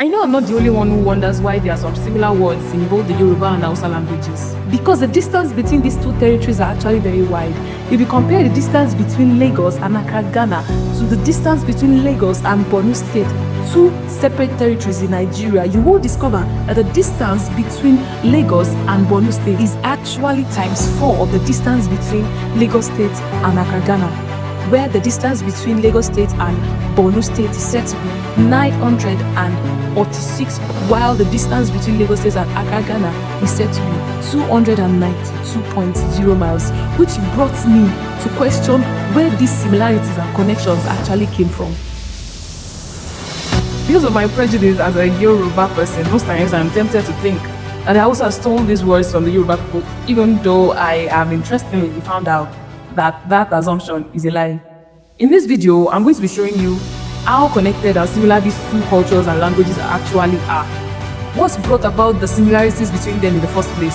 I know I'm not the only one who wonders why there are some similar words in both the Yoruba and Hausa languages. Because the distance between these two territories are actually very wide. If you compare the distance between Lagos and Accra, Ghana, to the distance between Lagos and Borno State, two separate territories in Nigeria, you will discover that the distance between Lagos and Borno State is actually × 4 of the distance between Lagos State and Accra, Ghana, where the distance between Lagos State and Borno State is said to be 946, while the distance between Lagos State and Accra, Ghana is said to be 292.0 miles, which brought me to question where these similarities and connections actually came from. Because of my prejudice as a Yoruba person, most times I'm tempted to think that I also stole these words from the Yoruba people, even though I have interestingly found out that assumption is a lie. In this video, I'm going to be showing you how connected and similar these two cultures and languages actually are. What's brought about the similarities between them in the first place?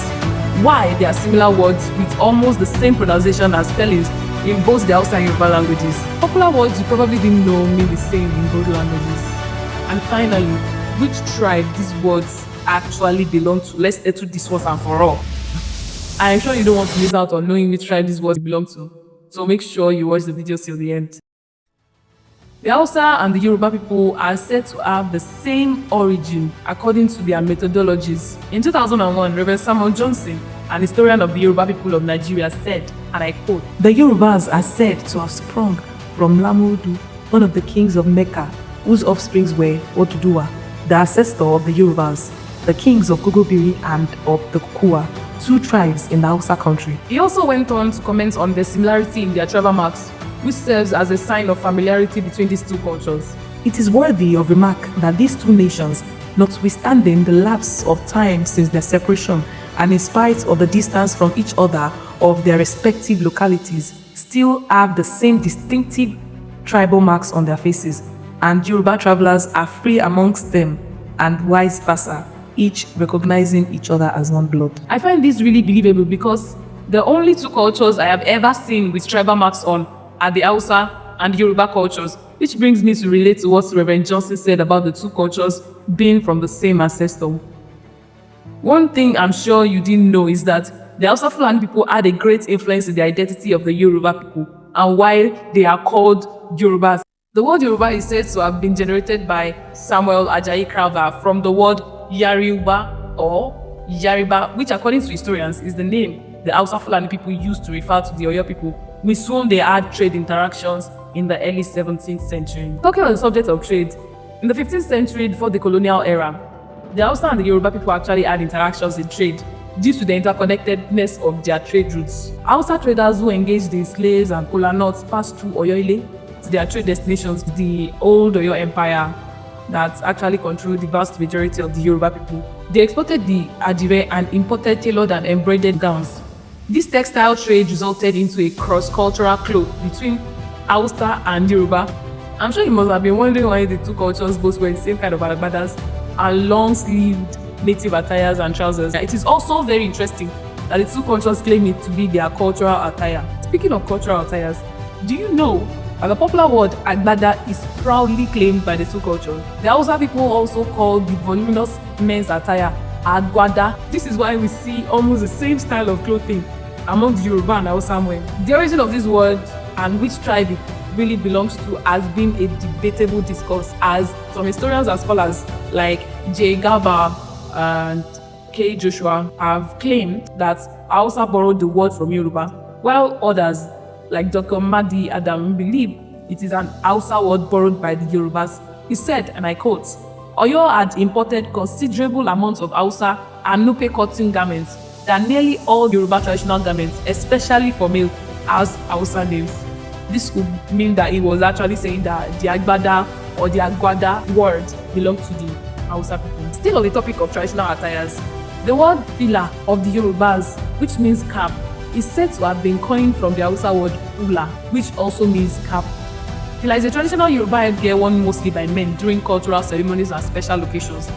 Why there are similar words with almost the same pronunciation and spellings in both the Hausa and Yoruba languages? Popular words you probably didn't know mean the same in both languages. And finally, which tribe these words actually belong to? Let's settle this once and for all. I'm sure you don't want to miss out on knowing which tribe these words belong to, so make sure you watch the video till the end. The Hausa and the Yoruba people are said to have the same origin according to their methodologies. In 2001, Reverend Samuel Johnson, an historian of the Yoruba people of Nigeria, said, and I quote, "The Yorubas are said to have sprung from Lamudu, one of the kings of Mecca, whose offsprings were Oduduwa, the ancestor of the Yorubas, the kings of Gogobiri and of the Kukua, two tribes in the Hausa country." He also went on to comment on the similarity in their tribal marks, which serves as a sign of familiarity between these two cultures. It is worthy of remark that these two nations, notwithstanding the lapse of time since their separation, and in spite of the distance from each other of their respective localities, still have the same distinctive tribal marks on their faces, and Yoruba travelers are free amongst them, and vice versa, each recognizing each other as one blood. I find this really believable because the only two cultures I have ever seen with tribal marks on are the Hausa and Yoruba cultures, which brings me to relate to what Reverend Johnson said about the two cultures being from the same ancestor. One thing I'm sure you didn't know is that the Hausa Fulani people had a great influence in the identity of the Yoruba people and why they are called Yorubas. The word Yoruba is said to have been generated by Samuel Ajayi Crowther from the word Yariuba or Yariba, which according to historians is the name the Hausa Fulani people used to refer to the Oyo people, with whom they had trade interactions in the early 17th century. Talking on the subject of trade, in the 15th century before the colonial era, the Hausa and the Yoruba people actually had interactions in trade due to the interconnectedness of their trade routes. Hausa traders who engaged in slaves and kola nuts passed through Oyo-Ile to their trade destinations, the old Oyo Empire that actually controlled the vast majority of the Yoruba people. They exported the adire and imported tailored and embroidered gowns. This textile trade resulted into a cross-cultural cloth between Hausa and Yoruba. I'm sure you must have been wondering why the two cultures both wear the same kind of alagbadas and long-sleeved native attires and trousers. It is also very interesting that the two cultures claim it to be their cultural attire. Speaking of cultural attires, do you know that the popular word agbada is proudly claimed by the two cultures? The Hausa people also call the voluminous men's attire agbada. This is why we see almost the same style of clothing among the Yoruba and Hausa men. The origin of this word and which tribe it really belongs to has been a debatable discourse, as some historians and scholars like J. Gaba and K. Joshua have claimed that Hausa borrowed the word from Yoruba, while others like Dr. Madi Adam believe it is an Hausa word borrowed by the Yorubas. He said, and I quote, "Oyo had imported considerable amounts of Hausa and Nupe cotton garments that nearly all Yoruba traditional garments, especially for male, has Hausa names." This could mean that he was actually saying that the Agbada or the Agwada word belonged to the Hausa people. Still on the topic of traditional attires, the word fila of the Yorubas, which means cap, is said to have been coined from the Hausa word ula, which also means cap. Fila is a traditional Yoruba headgear worn mostly by men during cultural ceremonies and special occasions.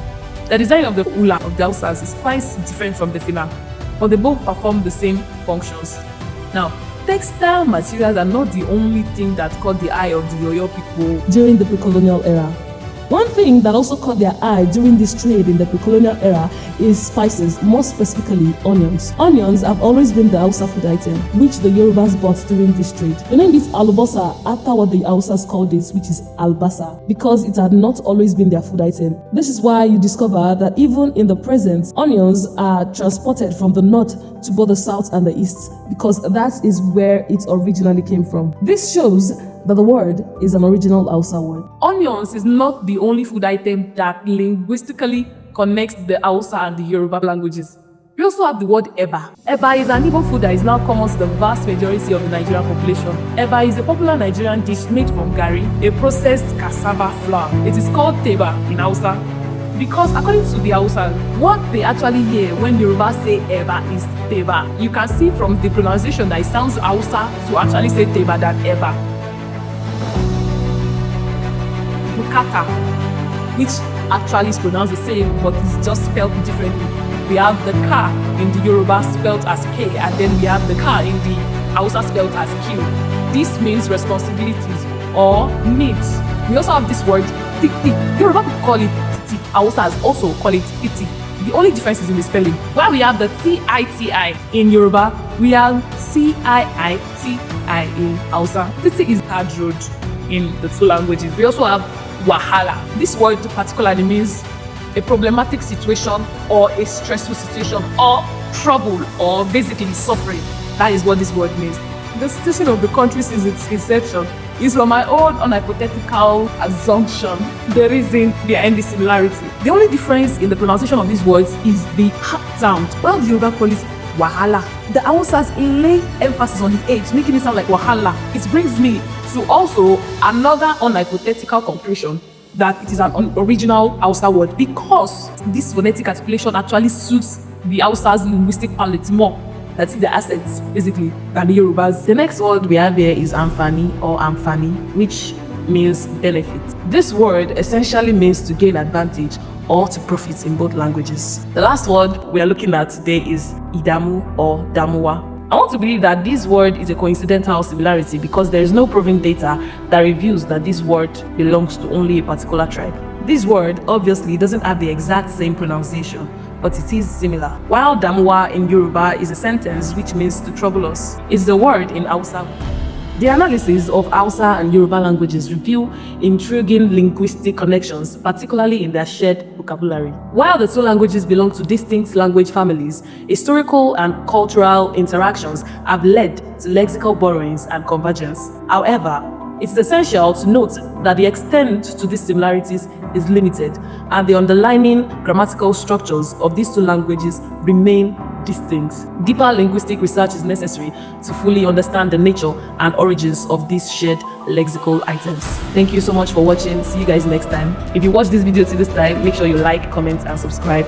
The design of the ula of the Hausas is quite different from the fila, but they both perform the same functions. Now, textile materials are not the only thing that caught the eye of the Oyo people during the pre-colonial era. One thing that also caught their eye during this trade in the pre-colonial era is spices, more specifically onions. Onions have always been the Hausa food item, which the Yorubas bought during this trade. The name is alubosa after what the Hausas called this, which is albasa, because it had not always been their food item. This is why you discover that even in the present, onions are transported from the north to both the south and the east, because that is where it originally came from. This shows that the word is an original Hausa word. Onions is not the only food item that linguistically connects the Hausa and the Yoruba languages. We also have the word eba. Eba is an Igbo food that is now common to the vast majority of the Nigerian population. Eba is a popular Nigerian dish made from garri, a processed cassava flour. It is called teba in Hausa because according to the Hausa, what they actually hear when Yoruba say eba is teba. You can see from the pronunciation that it sounds Hausa to actually say teba than eba. Bukata, which actually is pronounced the same but it's just spelled differently. We have the ka in the Yoruba spelled as K, and then we have the ka in the Hausa spelled as Q. This means responsibilities or needs. We also have this word titi. Yoruba people call it titi. Hausas also call it titi. The only difference is in the spelling. While we have the T-I-T-I in Yoruba, we have C-I-I-T-I in Hausa. Titi is hard road in the two languages. We also have wahala. This word particularly means a problematic situation or a stressful situation or trouble or basically suffering. That is what this word means. The situation of the country since its inception is from my own unhypothetical assumption. There isn't any similarity. The only difference in the pronunciation of these words is the h sound. Well, the Yoruba call it wahala. The Hausas lay emphasis on the H, making it sound like wahala. It brings me to also another unhypothetical conclusion that it is an original Hausa word because this phonetic articulation actually suits the Hausa's linguistic palette more. That's the assets, basically, than the Yorubas. The next word we have here is amfani or amfani, which means benefit. This word essentially means to gain advantage or to profit in both languages. The last word we are looking at today is idamu or damuwa. I want to believe that this word is a coincidental similarity because there is no proven data that reveals that this word belongs to only a particular tribe. This word obviously doesn't have the exact same pronunciation, but it is similar. While damuwa in Yoruba is a sentence which means to trouble us, it's the word in Hausa. The analysis of Hausa and Yoruba languages reveal intriguing linguistic connections, particularly in their shared vocabulary. While the two languages belong to distinct language families, historical and cultural interactions have led to lexical borrowings and convergence. However, it's essential to note that the extent to these similarities is limited, and the underlying grammatical structures of these two languages remain distinct. Deeper linguistic research is necessary to fully understand the nature and origins of these shared lexical items. Thank you so much for watching. See you guys next time. If you watched this video till this time, make sure you like, comment, and subscribe.